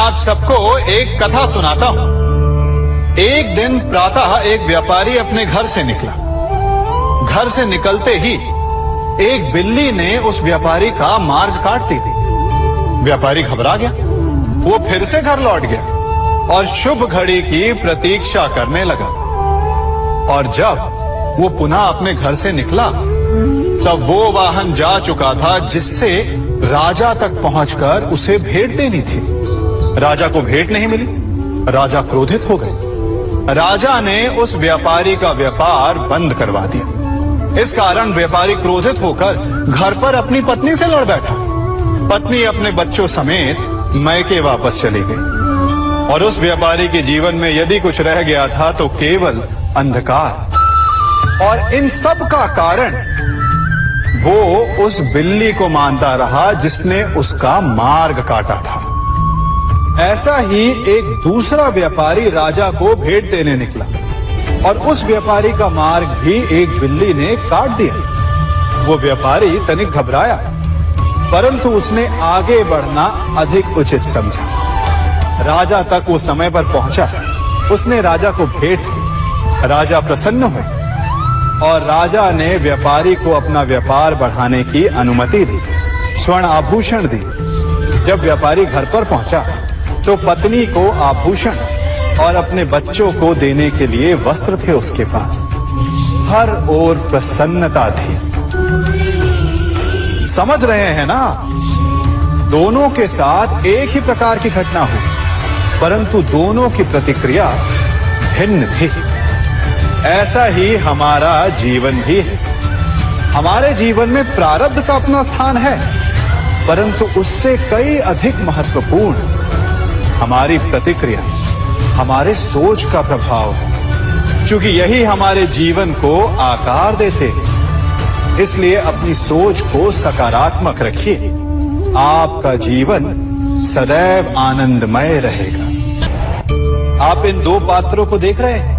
आप सबको एक कथा सुनाता हूं। एक दिन प्रातः एक व्यापारी अपने घर से निकला। घर से निकलते ही एक बिल्ली ने उस व्यापारी का मार्ग काट दी। व्यापारी घबरा गया। वो फिर से घर लौट गया और शुभ घड़ी की प्रतीक्षा करने लगा। और जब वो पुनः अपने घर से निकला तब वो वाहन जा चुका था जिससे राजा तक पहुंचकर उसे भेंट देनी थी। राजा को भेंट नहीं मिली। राजा क्रोधित हो गए। राजा ने उस व्यापारी का व्यापार बंद करवा दिया। इस कारण व्यापारी क्रोधित होकर घर पर अपनी पत्नी से लड़ बैठा। पत्नी अपने बच्चों समेत मैके वापस चली गई और उस व्यापारी के जीवन में यदि कुछ रह गया था तो केवल अंधकार। और इन सब का कारण वो उस बिल्ली को मानता रहा जिसने उसका मार्ग काटा था। ऐसा ही एक दूसरा व्यापारी राजा को भेंट देने निकला और उस व्यापारी का मार्ग भी एक बिल्ली ने काट दिया। वो व्यापारी तनिक घबराया, परंतु उसने आगे बढ़ना अधिक उचित समझा। राजा तक वो समय पर पहुंचा। उसने राजा को भेंट की। राजा प्रसन्न हुए और राजा ने व्यापारी को अपना व्यापार बढ़ाने की अनुमति दी, स्वर्ण आभूषण दी। जब व्यापारी घर पर पहुंचा तो पत्नी को आभूषण और अपने बच्चों को देने के लिए वस्त्र थे उसके पास। हर ओर प्रसन्नता थी। समझ रहे हैं ना? दोनों के साथ एक ही प्रकार की घटना हुई, परंतु दोनों की प्रतिक्रिया भिन्न थी। ऐसा ही हमारा जीवन भी है। हमारे जीवन में प्रारब्ध का अपना स्थान है, परंतु उससे कई अधिक महत्वपूर्ण हमारी प्रतिक्रिया, हमारे सोच का प्रभाव है, क्योंकि यही हमारे जीवन को आकार देते हैं। इसलिए अपनी सोच को सकारात्मक रखिए। आपका जीवन सदैव आनंदमय रहेगा। आप इन दो पात्रों को देख रहे हैं।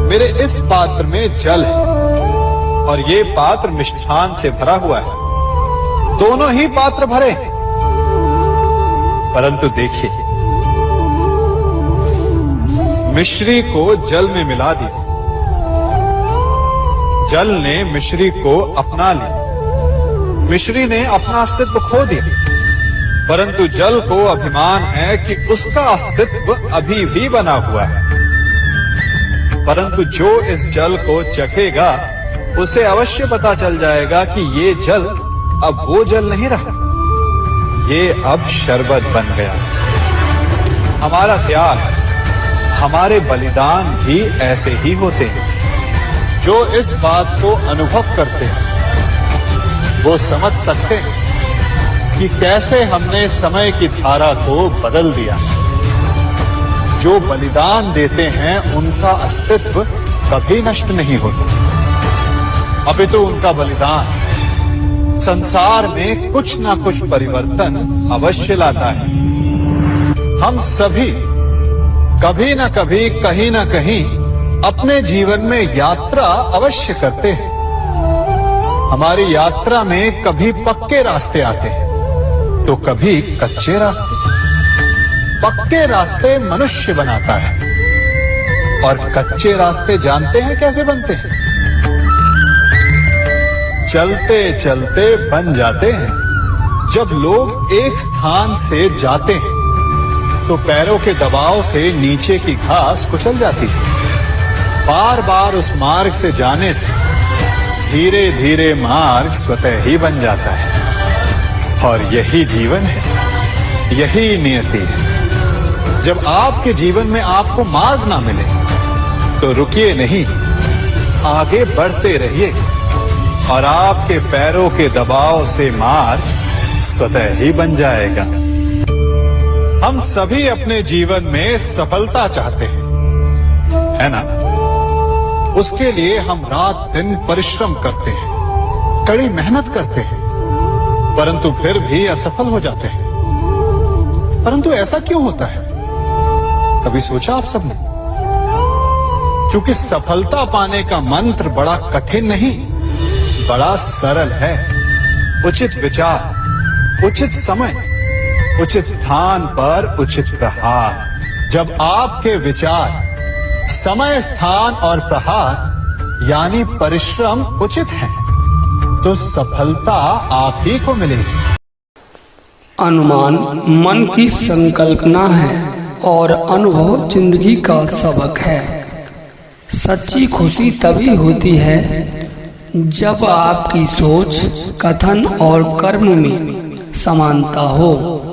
मेरे इस पात्र में जल है और ये पात्र मिष्ठान से भरा हुआ है। दोनों ही पात्र भरे हैं, परंतु देखिए, मिश्री को जल में मिला दिया। जल ने मिश्री को अपना लिया। मिश्री ने अपना अस्तित्व खो दिया, परंतु जल को अभिमान है कि उसका अस्तित्व अभी भी बना हुआ है। परंतु जो इस जल को चखेगा उसे अवश्य पता चल जाएगा कि ये जल अब वो जल नहीं रहा, ये अब शरबत बन गया। हमारा त्याग, हमारे बलिदान भी ऐसे ही होते हैं। जो इस बात को अनुभव करते हैं वो समझ सकते हैं कि कैसे हमने समय की धारा को बदल दिया। जो बलिदान देते हैं उनका अस्तित्व कभी नष्ट नहीं होता, अपितु उनका बलिदान संसार में कुछ ना कुछ परिवर्तन अवश्य लाता है। हम सभी कभी ना कभी, कहीं ना कहीं अपने जीवन में यात्रा अवश्य करते हैं। हमारी यात्रा में कभी पक्के रास्ते आते हैं तो कभी कच्चे रास्ते। पक्के रास्ते मनुष्य बनाता है और कच्चे रास्ते जानते हैं कैसे बनते हैं? चलते चलते बन जाते हैं। जब लोग एक स्थान से जाते हैं तो पैरों के दबाव से नीचे की घास कुचल जाती है। बार बार उस मार्ग से जाने से धीरे धीरे मार्ग स्वतः ही बन जाता है। और यही जीवन है, यही नियति है। जब आपके जीवन में आपको मार्ग ना मिले तो रुकिए नहीं, आगे बढ़ते रहिए और आपके पैरों के दबाव से मार्ग स्वतः ही बन जाएगा। हम सभी अपने जीवन में सफलता चाहते हैं, है ना? उसके लिए हम रात दिन परिश्रम करते हैं, कड़ी मेहनत करते हैं, परंतु फिर भी असफल हो जाते हैं। परंतु ऐसा क्यों होता है? कभी सोचा आप सबने? क्योंकि सफलता पाने का मंत्र बड़ा कठिन नहीं, बड़ा सरल है। उचित विचार, उचित समय उचित स्थान पर उचित प्रहार। जब आपके विचार, समय, स्थान और प्रहार यानी परिश्रम उचित हैं, तो सफलता आप ही को मिलेगी। अनुमान मन की संकल्पना है और अनुभव जिंदगी का सबक है। सच्ची खुशी तभी होती है जब आपकी सोच, कथन और कर्म में समानता हो।